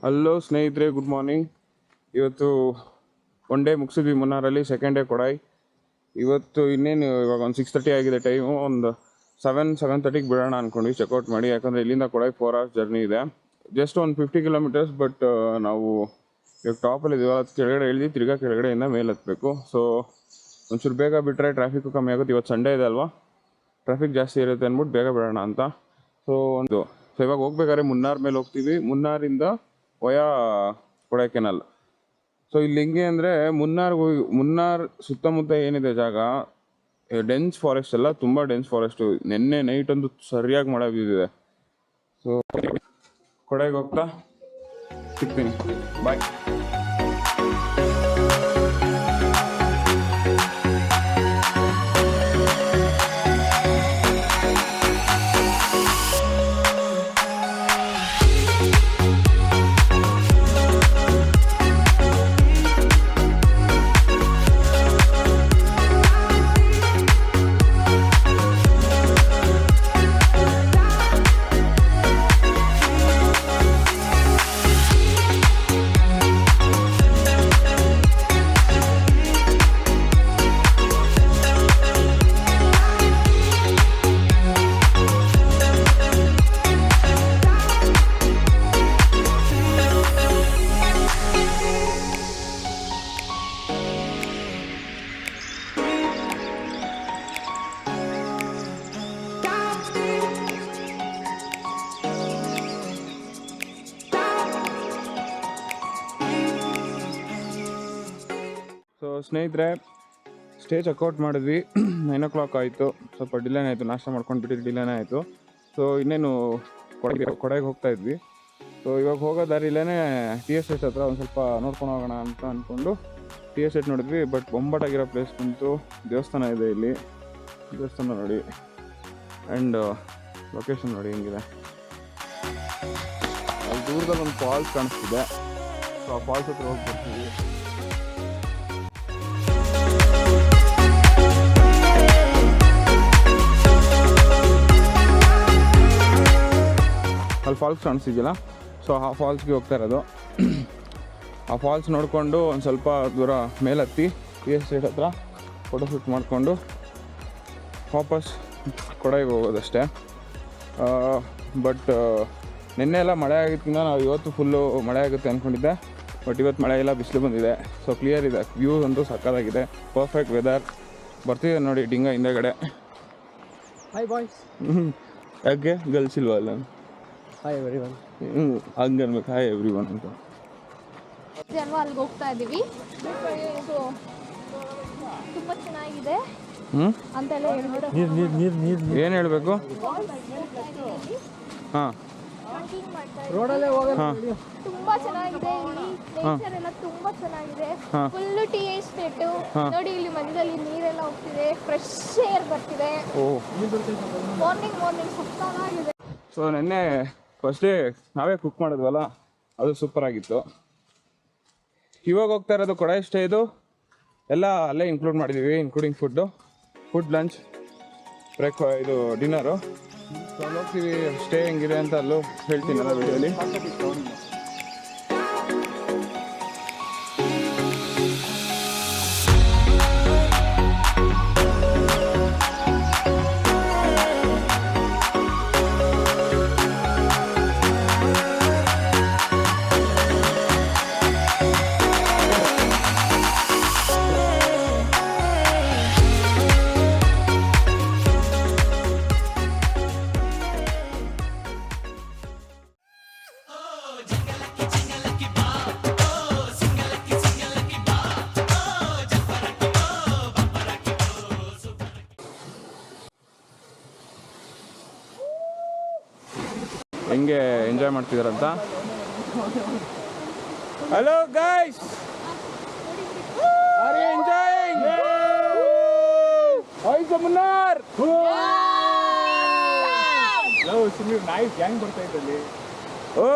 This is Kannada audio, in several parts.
ಹಲೋ ಸ್ನೇಹಿತರೆ, ಗುಡ್ ಮಾರ್ನಿಂಗ್. ಇವತ್ತು ಒನ್ ಡೇ ಮುಗಿಸಿದ್ವಿ ಮುನ್ನಾರಲ್ಲಿ, ಸೆಕೆಂಡ್ ಡೇ ಕೊಡಾಯ್. ಇವತ್ತು ಇನ್ನೇನು ಇವಾಗ ಒಂದು 6:30 ಆಗಿದೆ ಟೈಮು. ಒಂದು 7:30ಗೆ ಬಿಡೋಣ ಅಂದ್ಕೊಂಡ್ವಿ ಚೆಕ್ಔಟ್ ಮಾಡಿ. ಯಾಕಂದರೆ ಇಲ್ಲಿಂದ ಕೊಡಾಯ್ 4 hours ಜರ್ನಿ ಇದೆ. ಜಸ್ಟ್ ಒಂದು 50 kilometers. ಬಟ್ ನಾವು ಇವಾಗ ಟಾಪಲ್ಲಿ ಇದೀವಲ್ಲ, ಅದು ಕೆಳಗಡೆ ಇಳಿದು ತಿರ್ಗಾ ಕೆಳಗಡೆಯಿಂದ ಮೇಲೆ ಹತ್ತಬೇಕು. ಸೊ ಒಂಚೂರು ಬೇಗ ಬಿಟ್ಟರೆ ಟ್ರಾಫಿಕ್ಕು ಕಮ್ಮಿ ಆಗುತ್ತೆ. ಇವತ್ತು ಸಂಡೇ ಇದೆ ಅಲ್ವಾ, ಟ್ರಾಫಿಕ್ ಜಾಸ್ತಿ ಇರುತ್ತೆ ಅಂದ್ಬಿಟ್ಟು ಬೇಗ ಬಿಡೋಣ ಅಂತ. ಸೊ ಇವಾಗ ಹೋಗ್ಬೇಕಾದ್ರೆ ಮುನ್ನಾರ್ ಮೇಲೆ ಹೋಗ್ತೀವಿ. ಮುನ್ನಾರಿಂದ ವಯಾ ಕೊಡೈಕೆನಾಲ್. ಸೊ ಇಲ್ಲಿ ಹೆಂಗೆ ಅಂದರೆ ಮುನ್ನಾರ್ ಸುತ್ತಮುತ್ತ ಏನಿದೆ ಜಾಗ, ಡೆನ್ಸ್ ಫಾರೆಸ್ಟ್ ಎಲ್ಲ, ತುಂಬ ಡೆನ್ಸ್ ಫಾರೆಸ್ಟು. ನೆನ್ನೆ ನೈಟ್ ಒಂದು ಸರಿಯಾಗಿ ಮಳೆ ಬಿದ್ದಿದೆ. ಸೊ ಕೊಡೈಗೆ ಹೋಗ್ತಾ ಸಿಗ್ತೀನಿ, ಬಾಯ್. ಸೊ ಸ್ನೇಹಿತರೆ, ಸ್ಟೇ ಚೆಕ್ಔಟ್ ಮಾಡಿದ್ವಿ. 9 o'clock ಆಯಿತು. ಸ್ವಲ್ಪ ಡಿಲೇನೇ ಆಯಿತು, ನಾಷ್ಟ ಮಾಡ್ಕೊಂಡು ಬಿಟ್ಟಿದ್ದು ಡಿಲೇನೇ ಆಯಿತು. ಸೊ ಇನ್ನೇನು ಕೊಡೈಗೆ ಹೋಗ್ತಾ ಇದ್ವಿ. ಸೊ ಇವಾಗ ಹೋಗೋ ದಾರಿಲೇ TS8 ಹತ್ರ ಒಂದು ಸ್ವಲ್ಪ ನೋಡ್ಕೊಂಡು ಹೋಗೋಣ ಅಂತ ಅಂದ್ಕೊಂಡು TS8 ನೋಡಿದ್ವಿ. ಬಟ್ ಬೊಂಬಾಟಾಗಿರೋ ಪ್ಲೇಸ್ ಬಂತು. ದೇವಸ್ಥಾನ ಇದೆ ಇಲ್ಲಿ, ದೇವಸ್ಥಾನ ನೋಡಿ. ಆ್ಯಂಡ್ ಲೊಕೇಶನ್ ನೋಡಿ ಹೆಂಗಿದೆ. ಅಲ್ಲಿ ದೂರದಲ್ಲಿ ಒಂದು ಫಾಲ್ಸ್ ಕಾಣಿಸ್ತಿದೆ. ಸೊ ಆ ಫಾಲ್ಸ್ ಹತ್ರ ಹೋಗಿ ಬರ್ತೀವಿ. ಅಲ್ಲಿ ಫಾಲ್ಸ್ ಕಾಣಿಸ್ತಿದ್ದಿಲ್ಲ. ಸೊ ಆ ಫಾಲ್ಸ್ಗೆ ಹೋಗ್ತಾ ಇರೋದು. ಆ ಫಾಲ್ಸ್ ನೋಡಿಕೊಂಡು ಒಂದು ಸ್ವಲ್ಪ ದೂರ ಮೇಲತ್ತಿ TS8 ಹತ್ರ ಫೋಟೋಶೂಟ್ ಮಾಡಿಕೊಂಡು ವಾಪಸ್ ಕೊಡೈಗೆ ಹೋಗೋದಷ್ಟೇ. ಬಟ್ ನಿನ್ನೆ ಎಲ್ಲ ಮಳೆ ಆಗಿದ್ದಕ್ಕಿಂತ ನಾವು ಇವತ್ತು ಫುಲ್ಲು ಮಳೆ ಆಗುತ್ತೆ ಅಂದ್ಕೊಂಡಿದ್ದೆ. ಬಟ್ ಇವತ್ತು ಮಳೆ ಇಲ್ಲ, ಬಿಸಿಲು ಬಂದಿದೆ. ಸೊ ಕ್ಲಿಯರ್ ಇದೆ, ವ್ಯೂ ಅಂತೂ ಸಕ್ಕತ್ತಾಗಿದೆ, ಪರ್ಫೆಕ್ಟ್ ವೆದರ್. ಬರ್ತಿದೆ ನೋಡಿ ಡಿಂಗ ಹಿಂದೆಗಡೆ. Hi boys. ಯಾಕೆ ಗರ್ಲ್ಸ್ ಇಲ್ವಾ ಅಲ್ಲ? Hi everyone. ಹಂಗೆ ಅನ್ಬೇಕು, ಹಾಯ್ ಎವ್ರಿವನ್ ಅಂತ. ಅಲ್ಲಿಗೆ ಹೋಗ್ತಾ ಇದ್ದೀವಿ. ಇದು ತುಂಬ ಚೆನ್ನಾಗಿದೆ ಅಂತೆಲ್ಲ ಹೇಳ್ಬಿಟ್ಟು ಏನು ಹೇಳಬೇಕು? ಹಾಂ, ರೋಡಲ್ಲೇ ಹೋಗೋದು. ತುಂಬಾ ಚೆನ್ನಾಗಿದೆ. ಇಲ್ಲಿ ನೇಚರ್ ಎಲ್ಲ ತುಂಬಾ ಚೆನ್ನಾಗಿದೆ. ಫುಲ್ ಟೀ ಎಸ್ಟೇಟ್ ನೋಡಿ. ಇಲ್ಲಿ ಮಧ್ಯದಲ್ಲಿ ನೀರೆಲ್ಲ ಹೋಗ್ತಿದೆ, ಫ್ರೆಶ್ ಏರ್ ಬರ್ತಿದೆ. ಮಾರ್ನಿಂಗ್ ಸಕ್ಕತ್ತಾಗಿದೆ. ಸೊ ನೆನ್ನೆ ಫಸ್ಟ್ ಡೇ ನಾವೇ ಕುಕ್ ಮಾಡಿದ್ವಲ್ಲ, ಅದು ಸೂಪರ್ ಆಗಿತ್ತು. ಇವಾಗ ಹೋಗ್ತಾ ಇರೋದು ಕೊಡೈ ಸ್ಟೇ. ಇದು ಎಲ್ಲ ಅಲ್ಲೇ ಇನ್ಕ್ಲೂಡ್ ಮಾಡಿದ್ದೀವಿ, ಇನ್ಕ್ಲೂಡಿಂಗ್ ಫುಡ್ ಲಂಚ್, ಇದು ಡಿನ್ನರು. ಸೊ ಅಲ್ಲಿ ಹೋಗ್ತೀವಿ. ಸ್ಟೇ ಹೆಂಗಿದೆ ಅಂತ ಅಲ್ಲೂ ಹೇಳ್ತೀನಲ್ಲ ವಿಡಿಯೋಲಿ. ಹೆಂಗೆ ಎಂಜಾಯ್ ಮಾಡ್ತಿದಾರಂತ. Hello guys, are you enjoying? How is the Munnar? ಸುಮ್ಮನೆ ನೈಸ್ ಗ್ಯಾಂಗ್ ಬರ್ತಾ ಇದ್ದಲ್ಲಿ. ಓ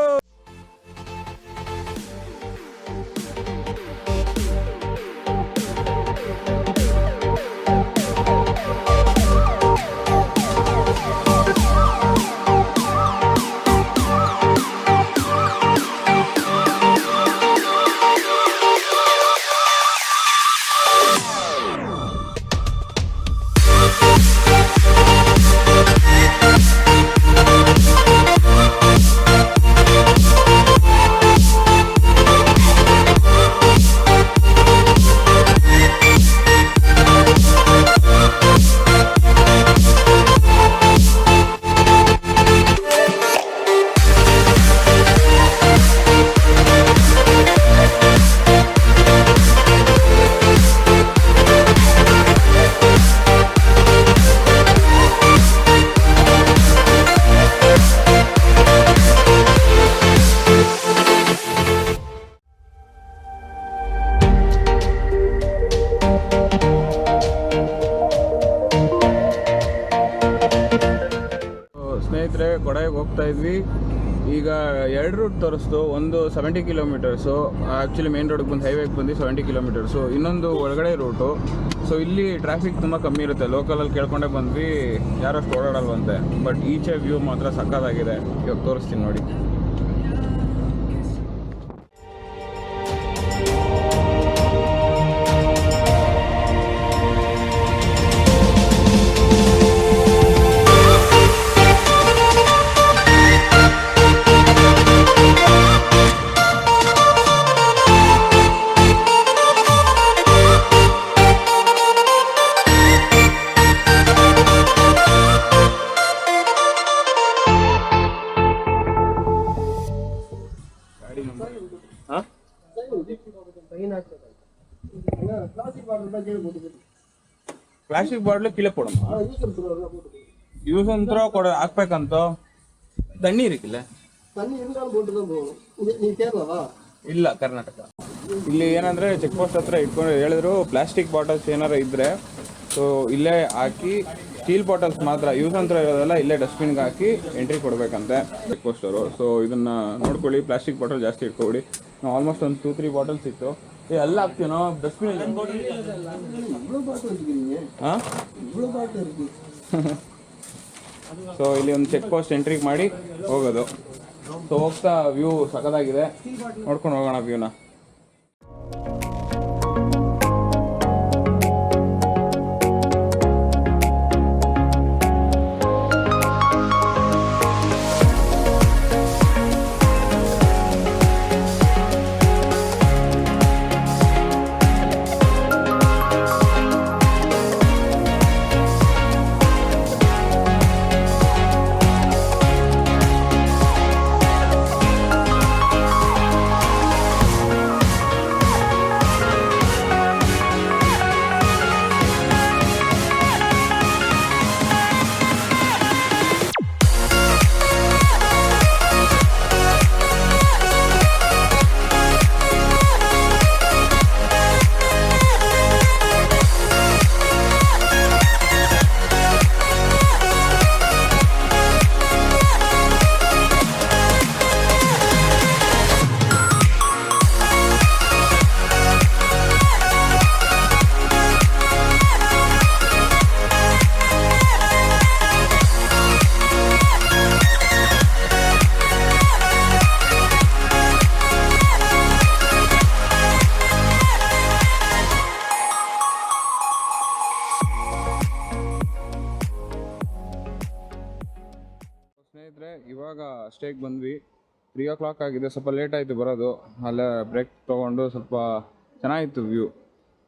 ಕೊಡಾಯಿಗೆ ಹೋಗ್ತಾ ಇದ್ವಿ. ಈಗ 2 ರೂಟ್ ತೋರಿಸ್ತು. ಒಂದು 70 ಕಿಲೋಮೀಟರ್ಸು, ಆ್ಯಕ್ಚುಲಿ ಮೇನ್ ರೋಡ್ಗೆ ಬಂದು ಹೈವೇಗೆ ಬಂದು 70 ಕಿಲೋಮೀಟರ್ಸು, ಇನ್ನೊಂದು ಒಳಗಡೆ ರೂಟು. ಸೊ ಇಲ್ಲಿ ಟ್ರಾಫಿಕ್ ತುಂಬ ಕಮ್ಮಿ ಇರುತ್ತೆ. ಲೋಕಲಲ್ಲಿ ಕೇಳ್ಕೊಂಡೇ ಬಂದ್ವಿ, ಯಾರಷ್ಟು ಓಡಾಡಲ್ವಂತೆ. ಬಟ್ ಈಚೆ ವ್ಯೂ ಮಾತ್ರ ಸಕ್ಕತ್ತಾಗಿದೆ. ಇವಾಗ ತೋರಿಸ್ತೀನಿ ನೋಡಿ. ಪ್ಲಾಸ್ಟಿಕ್ ಬಾಟ್ಲು ಕೀழே போடுமா? யூஸ் அண்ட் த்ரோ கூட ಹಾಕ್ಬೇಕಂತ. தண்ணி இருக்குல்ல? தண்ணி இருந்தாலும் போட்டு தான் போகணும். நீ ಕೇರಳವಾ? ಇಲ್ಲ, ಕರ್ನಾಟಕ. ಇಲ್ಲಿ ಏನಂದ್ರೆ ಚೆಕ್ ಪೋಸ್ಟ್ ಹತ್ರ ಇಟ್ಕೊಂಡು ಹೇಳಿದ್ರು, ಪ್ಲಾಸ್ಟಿಕ್ ಬಾಟಲ್ಸ್ ಏನಾರ ಇದ್ರೆ ಸೊ ಇಲ್ಲೇ ಹಾಕಿ, ಸ್ಟೀಲ್ ಬಾಟಲ್ಸ್ ಮಾತ್ರ ಯೂಸ್ ಅಂತ ಇರೋದೆಲ್ಲ ಇಲ್ಲೇ ಡಸ್ಟ್ಬಿನ್ಗೆ ಹಾಕಿ ಎಂಟ್ರಿ ಕೊಡಬೇಕಂತೆ ಚೆಕ್ ಪೋಸ್ಟ್ ಅವರು. ಸೊ ಇದನ್ನ ನೋಡ್ಕೊಳ್ಳಿ, ಪ್ಲಾಸ್ಟಿಕ್ ಬಾಟಲ್ ಜಾಸ್ತಿ ಇಟ್ಕೊಬಿಡಿ. ನಾವು ಆಲ್ಮೋಸ್ಟ್ ಒಂದು 2-3 ಬಾಟಲ್ಸ್ ಇತ್ತು. ಎಲ್ಲ ಹಾಕ್ತೀವಿ ನಾವು ಡಸ್ಟ್ಬಿನ್. ಹಾಂ, ಸೊ ಇಲ್ಲಿ ಒಂದು ಚೆಕ್ ಪೋಸ್ಟ್ ಎಂಟ್ರಿ ಮಾಡಿ ಹೋಗೋದು. ಸೊ ಹೋಗ್ತಾ ವ್ಯೂ ಸಖತ್ತಾಗಿದೆ, ನೋಡ್ಕೊಂಡು ಹೋಗೋಣ ವ್ಯೂನ. ಸ್ನೇಹಿತರೆ, ಇವಾಗ ಸ್ಟೇಗೆ ಬಂದ್ವಿ. 3 o'clock ಆಗಿದೆ. ಸ್ವಲ್ಪ ಲೇಟ್ ಆಯಿತು ಬರೋದು. ಅಲ್ಲೇ ಬ್ರೇಕ್ ತೊಗೊಂಡು ಸ್ವಲ್ಪ ಚೆನ್ನಾಗಿತ್ತು ವ್ಯೂ.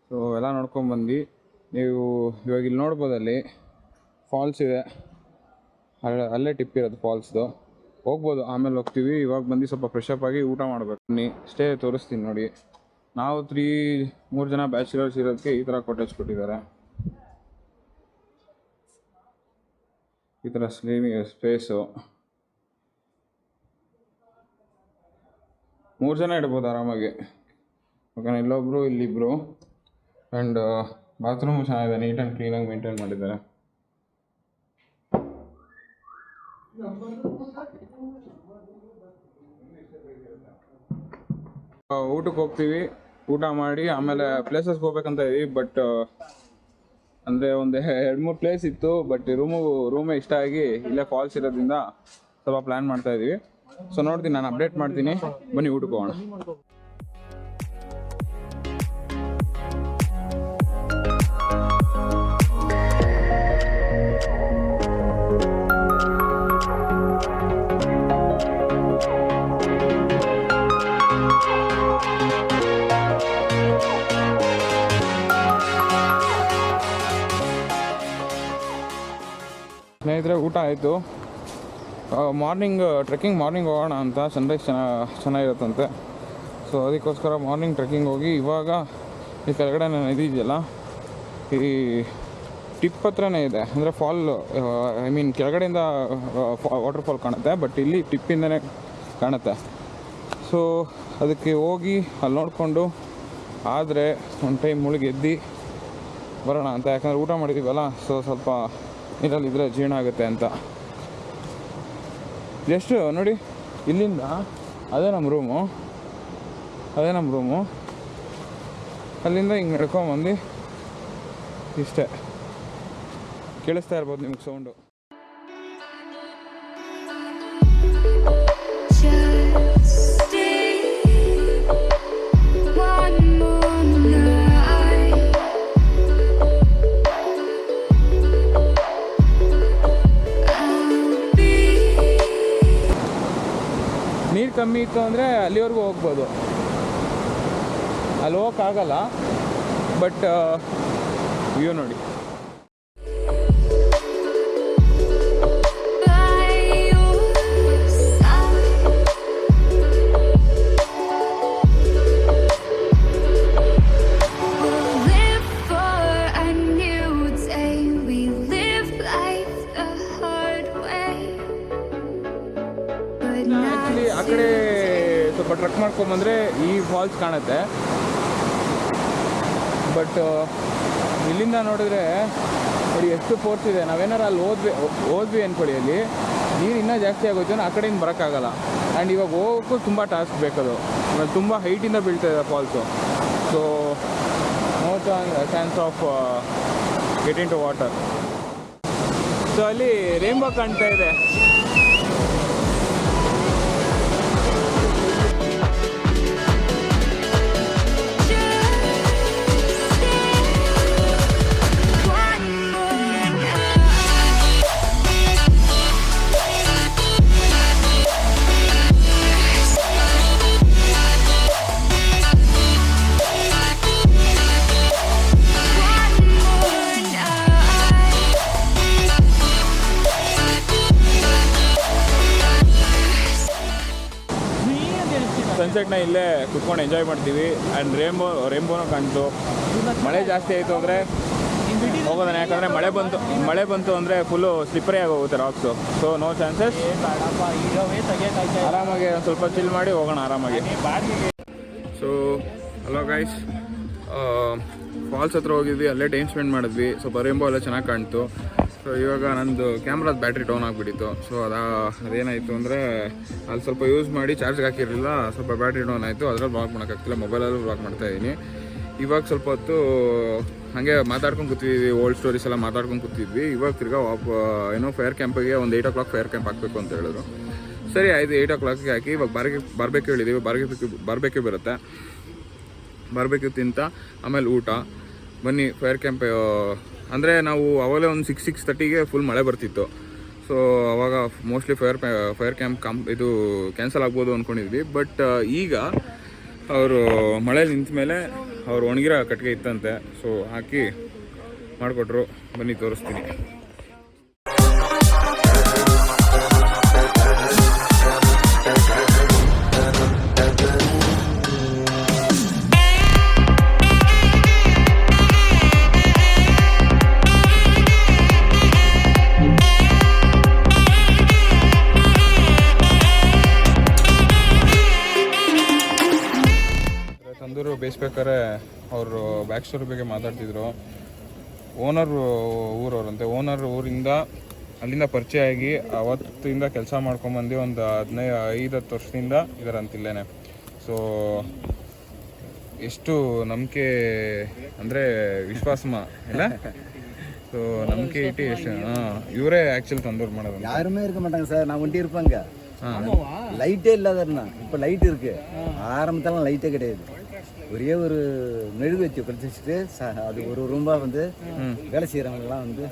ಸೊ ಎಲ್ಲ ನೋಡ್ಕೊಂಡ್ಬಂದು. ನೀವು ಇವಾಗ ಇಲ್ಲಿ ನೋಡ್ಬೋದು, ಅಲ್ಲಿ ಫಾಲ್ಸ್ ಇದೆ. ಅಲ್ಲೇ ಟಿಪ್ ಇರೋದು ಫಾಲ್ಸ್ದು. ಹೋಗ್ಬೋದು, ಆಮೇಲೆ ಹೋಗ್ತೀವಿ. ಇವಾಗ ಬಂದು ಸ್ವಲ್ಪ ಫ್ರೆಶ್ ಅಪ್ ಆಗಿ ಊಟ ಮಾಡಬೇಕು. ಬನ್ನಿ, ಸ್ಟೇ ತೋರಿಸ್ತೀನಿ ನೋಡಿ. ನಾವು 3 ಜನ ಬ್ಯಾಚುಲರ್ಸ್ ಇರೋದಕ್ಕೆ ಈ ಥರ ಕಾಟೇಜ್ ಕೊಟ್ಟಿದ್ದಾರೆ. ಈ ಥರ ಸ್ಪೇಸು 3 ಜನ ಇಡ್ಬೋದು ಆರಾಮಾಗಿ. ಓಕೆನಾ? ಇಲ್ಲೊಬ್ರು, ಇಲ್ಲಿಬ್ರು. ಆ್ಯಂಡ್ ಬಾತ್ರೂಮ್ ಚೆನ್ನಾಗಿದೆ, ನೀಟ್ ಆ್ಯಂಡ್ ಕ್ಲೀನಾಗಿ ಮೇಂಟೈನ್ ಮಾಡಿದ್ದಾರೆ. ಊಟಕ್ಕೆ ಹೋಗ್ತೀವಿ. ಊಟ ಮಾಡಿ ಆಮೇಲೆ ಪ್ಲೇಸಸ್ಗೆ ಹೋಗ್ಬೇಕಂತ ಇದೀವಿ. ಬಟ್ ಅಂದರೆ ಒಂದು 2-3 ಪ್ಲೇಸ್ ಇತ್ತು. ಬಟ್ ರೂಮೇ ಇಷ್ಟ ಆಗಿ ಇಲ್ಲೇ ಫಾಲ್ಸ್ ಇರೋದ್ರಿಂದ ಸ್ವಲ್ಪ ಪ್ಲ್ಯಾನ್ ಮಾಡ್ತಾ ಇದ್ದೀವಿ. ಸೊ ನೋಡ್ತೀನಿ, ನಾನು ಅಪ್ಡೇಟ್ ಮಾಡ್ತೀನಿ. ಬನ್ನಿ ಊಟಕ್ಕೆ ಹೋಗೋಣ. ಸ್ನೇಹಿತರೆ, ಊಟ ಆಯಿತು. ಟ್ರೆಕ್ಕಿಂಗ್ ಮಾರ್ನಿಂಗ್ ಹೋಗೋಣ ಅಂತ. ಸನ್ರೈಸ್ ಚೆನ್ನಾಗಿರುತ್ತಂತೆ. ಸೊ ಅದಕ್ಕೋಸ್ಕರ ಮಾರ್ನಿಂಗ್ ಟ್ರೆಕ್ಕಿಂಗ್ ಹೋಗಿ ಇವಾಗ ಈ ಕೆಳಗಡೆ ನಾನು ಇದೆಯಲ್ಲ, ಈ ಟಿಪ್ ಹತ್ರನೇ ಇದೆ. ಅಂದರೆ ಫಾಲ್, ಕೆಳಗಡೆಯಿಂದ ವಾಟರ್ ಫಾಲ್ ಕಾಣುತ್ತೆ. ಬಟ್ ಇಲ್ಲಿ ಟಿಪ್ಪಿಂದನೇ ಕಾಣುತ್ತೆ. ಸೊ ಅದಕ್ಕೆ ಹೋಗಿ ಅಲ್ಲಿ ನೋಡಿಕೊಂಡು ಆದರೆ ಒಂದು ಟೈಮ್ ಮುಳುಗಿ ಎದ್ದು ಬರೋಣ ಅಂತ. ಯಾಕಂದರೆ ಊಟ ಮಾಡಿದ್ದೀವಲ್ಲ, ಸೊ ಸ್ವಲ್ಪ ನೀರಲ್ಲಿದ್ದರೆ ಜೀರ್ಣ ಆಗುತ್ತೆ ಅಂತ. ಜಸ್ಟ್ ನೋಡಿ ಇಲ್ಲಿಂದ ಅದೇ ನಮ್ಮ ರೂಮು, ಅಲ್ಲಿಂದ ಹಿಂಗೆ ನಡ್ಕೊಂಬಂದು ಇಷ್ಟೇ. ಕೇಳಿಸ್ತಾ ಇರ್ಬೋದು ನಿಮ್ಗೆ ಸೌಂಡು. ನೀರು ಕಮ್ಮಿ ಇತ್ತು ಅಂದರೆ ಅಲ್ಲಿವರೆಗೂ ಹೋಗ್ಬೋದು, ಅಲ್ಲಿ ಹೋಗೋಕ್ಕಾಗಲ್ಲ. ಬಟ್ ವ್ಯೂ ನೋಡಿ. ಆ್ಯಕ್ಚುಲಿ ಆ ಕಡೆ ಸ್ವಲ್ಪ ಟ್ರಕ್ ಮಾಡ್ಕೊಂಬಂದರೆ ಈ ಫಾಲ್ಸ್ ಕಾಣುತ್ತೆ. ಬಟ್ ಇಲ್ಲಿಂದ ನೋಡಿದ್ರೆ ನೋಡಿ ಎಷ್ಟು ಫೋರ್ಸ್ ಇದೆ. ನಾವೇನಾರು ಅಲ್ಲಿ ಹೋದ್ವಿ ಅಂದ್ಕೊಳ್ಳಿ, ಅಲ್ಲಿ ನೀರು ಇನ್ನೂ ಜಾಸ್ತಿ ಆಗೋಯ್ತು ಆ ಕಡೆಯಿಂದ ಬರೋಕ್ಕಾಗಲ್ಲ. ಆ್ಯಂಡ್ ಇವಾಗ ಹೋಗೋಕ್ಕೂ ತುಂಬ ಟಾಸ್ಕ್ ಬೇಕದು, ತುಂಬ ಹೈಟಿಂದ ಬೀಳ್ತಾಯಿದೆ falls. So no chance of getting to water. So ಅಲ್ಲಿ ರೇನ್ಬೋ ಕಾಣ್ತಾ ಇದೆ. ಸನ್ಸೆಟ್ನ ಇಲ್ಲೇ ಕುತ್ಕೊಂಡು ಎಂಜಾಯ್ ಮಾಡ್ತೀವಿ. ಆ್ಯಂಡ್ ರೇಂಬೋನೂ ಕಾಣ್ತು. ಮಳೆ ಜಾಸ್ತಿ ಆಯಿತು ಅಂದರೆ ಹೋಗೋದನ್ನ, ಯಾಕಂದರೆ ಮಳೆ ಬಂತು ಅಂದರೆ ಫುಲ್ಲು ಸ್ಲಿಪ್ಪರಿ ಆಗಿ ಹೋಗುತ್ತೆ ರಾಕ್ಸು. So no chances. ಆರಾಮಾಗಿ ಒಂದು ಸ್ವಲ್ಪ ಚಿಲ್ ಮಾಡಿ ಹೋಗೋಣ ಆರಾಮಾಗಿ. ಸೊ ಹಲೋ ಗೈಸ್, ಫಾಲ್ಸ್ ಹತ್ರ ಹೋಗಿದ್ವಿ, ಅಲ್ಲೇ ಟೈಮ್ ಸ್ಪೆಂಡ್ ಮಾಡಿದ್ವಿ. ಸ್ವಲ್ಪ ರೇಂಬೋ ಎಲ್ಲ ಚೆನ್ನಾಗಿ ಕಾಣ್ತು. ಸೊ ಇವಾಗ ನಂದು ಕ್ಯಾಮ್ರಾದ ಬ್ಯಾಟ್ರಿ ಡೌನ್ ಆಗಿಬಿಟ್ಟಿತ್ತು. ಸೊ ಅದೇನಾಯಿತು ಅಂದರೆ ಅಲ್ಲಿ ಸ್ವಲ್ಪ ಯೂಸ್ ಮಾಡಿ ಚಾರ್ಜ್ಗೆ ಹಾಕಿರಲಿಲ್ಲ, ಸ್ವಲ್ಪ ಬ್ಯಾಟ್ರಿ ಡೌನ್ ಆಯಿತು. ಅದರಲ್ಲಿ ಬ್ಲಾಗ್ ಮಾಡೋಕ್ಕಾಗ್ತಿಲ್ಲ, ಮೊಬೈಲಲ್ಲೂ ಬ್ಲಾಗ್ ಮಾಡ್ತಾಯಿದ್ದೀನಿ. ಇವಾಗ ಸ್ವಲ್ಪ ಹೊತ್ತು ಹಾಗೆ ಮಾತಾಡ್ಕೊಂಡು ಕೂತಿದ್ವಿ, ಓಲ್ಡ್ ಸ್ಟೋರೀಸ್ ಎಲ್ಲ ಮಾತಾಡ್ಕೊಂಡು ಕೂತಿದ್ವಿ. ಇವಾಗ ತಿರ್ಗಾ ಏನೋ ಫೈರ್ ಕ್ಯಾಂಪಿಗೆ ಒಂದು 8 o'clock ಫೈರ್ ಕ್ಯಾಂಪ್ ಹಾಕಬೇಕು ಅಂತ ಹೇಳಿದ್ರು. ಸರಿ ಆಯಿತು, 8 o'clockಗೆ ಹಾಕಿ ಇವಾಗ ಬಾರ್ಬೆಕ್ಯೂ ಹೇಳಿದ್ದೀವಿ. ಬಾರ್ಬೆಕ್ಯೂ ಬರುತ್ತೆ, ಬಾರ್ಬೆಕ್ಯೂ ತಿಂತ ಆಮೇಲೆ ಊಟ. ಬನ್ನಿ ಫೈರ್ ಕ್ಯಾಂಪ್. ಅಂದರೆ ನಾವು ಅವಾಗಲೇ ಒಂದು 6:30ಗೆ ಫುಲ್ ಮಳೆ ಬರ್ತಿತ್ತು. ಸೊ ಅವಾಗ ಮೋಸ್ಟ್ಲಿ ಫೈರ್ ಕ್ಯಾಂಪ್ ಇದು ಕ್ಯಾನ್ಸಲ್ ಆಗ್ಬೋದು ಅಂದ್ಕೊಂಡಿದ್ವಿ. ಬಟ್ ಈಗ ಅವರು ಮಳೆ ನಿಂತ ಮೇಲೆ ಅವ್ರು ಒಣಗಿರೋ ಕಟ್ಟಿಗೆ ಇತ್ತಂತೆ, ಸೊ ಹಾಕಿ ಮಾಡಿಕೊಟ್ರು. ಬನ್ನಿ ತೋರಿಸ್ತೀನಿ. ತಂದೂರು ಬೇಯಿಸ್ಬೇಕಾದ್ರೆ ಅವರು ಬ್ಯಾಕ್ ಸ್ಟೋರಿ ಬಗ್ಗೆ ಮಾತಾಡ್ತಿದ್ರು. ಓನರ್ ಊರವ್ರಂತೆ. ಓನರ್ ಊರಿಂದ ಅಲ್ಲಿಂದ ಪರಿಚಯ ಆಗಿ ಅವತ್ತಿಂದ ಕೆಲಸ ಮಾಡ್ಕೊಂಬಂದು ಒಂದು 15-20 ವರ್ಷದಿಂದ ಇದರಂತಿಲ್ಲೇನೆ. ಸೊ ಎಷ್ಟು ನಂಬಿಕೆ ಅಂದರೆ ವಿಶ್ವಾಸಮ ಇಲ್ಲ. ஸோ நமக்கு இட்டு இவரே ஆக்சுவல் தந்தூர் மேடம் யாருமே இருக்க மாட்டாங்க சார். நான் ஒண்டி இருப்பாங்க, லைட்டே இல்லாதண்ணா. இப்போ லைட் இருக்கு, ஆரம்பத்தாலும் லைட்டே கிடையாது. ஒரே ஒரு மெழுகு வச்சு படிச்சுட்டு அது ஒரு ரூம்பா வந்து வேலை செய்யறவங்கலாம் வந்து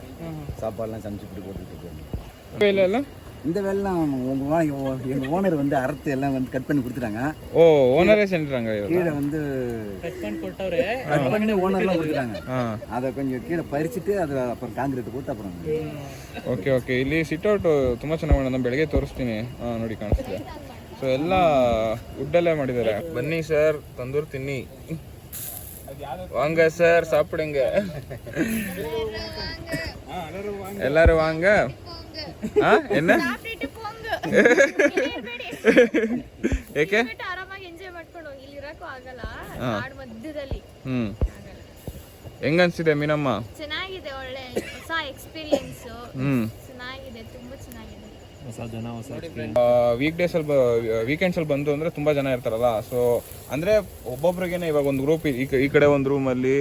சாப்பாடுலாம் சமைச்சு போட்டுட்டு இருக்காங்க. இல்லை இந்த வேலைலாம் எங்க ஓனர் வந்து அறுத்து எல்லாம் வந்து கட் பண்ணி கொடுத்துட்டாங்க. ஓ ஓனரே செஞ்சுட்டாங்க. கீழே வந்து கட் பண்ணி ஓனர்லாம் கொடுத்துட்டாங்க. அதை கொஞ்சம் கீழே பறிச்சுட்டு அதை அப்புறம் ಕಾಂಕ್ರೀಟ್ போட்டு அப்புறம் ಓಕೆ ಓಕೆ. ಇಲ್ಲಿ ಸಿಟ್ಔಟ್ ತುಂಬ ಚೆನ್ನಾಗಿ ಮಾಡಿದ. ಬೆಳಗ್ಗೆ ತೋರಿಸ್ತೀನಿ, ನೋಡಿ ಕಾಣಿಸ್ತಿದೆ. ಸೊ ಎಲ್ಲ ವುಡ್ಡಲ್ಲೇ ಮಾಡಿದ್ದಾರೆ. ಬನ್ನಿ ಸರ್ ತಂದೂರ್ ತಿನ್ನಿ. வாங்க சார் சாப்பிடுங்க, எல்லாரும் வாங்க. என்ன ಏಕೆ ಆರಾಮಾಗಿ ಎಂಜಾಯ್ ಮಾಡ್ಕೊಂಡು ಇಲ್ಲಿ ಇರಕ್ಕೂ ಆಗಲ್ಲ ಕಾಡ್ ಮಧ್ಯದಲ್ಲಿ. ಹೆಂಗ ಅನ್ಸಿದೆ ಮೀನಮ್ಮ? ಚೆನ್ನಾಗಿದೆ, ಒಳ್ಳೆ ಹೊಸ ಎಕ್ಸ್ಪೀರಿಯನ್ಸ್. ಚೆನ್ನಾಗಿದೆ, ತುಂಬಾ ಚೆನ್ನಾಗಿದೆ. ವೀಕೆಂಡ್ಸಲ್ಲಿ ಬಂದು ಅಂದರೆ ತುಂಬ ಜನ ಇರ್ತಾರಲ್ಲ. ಸೊ ಅಂದರೆ ಒಬ್ಬೊಬ್ರಿಗೇನೆ ಇವಾಗ ಒಂದು ಗ್ರೂಪ್ ಈ ಕಡೆ ಒಂದು ರೂಮಲ್ಲಿ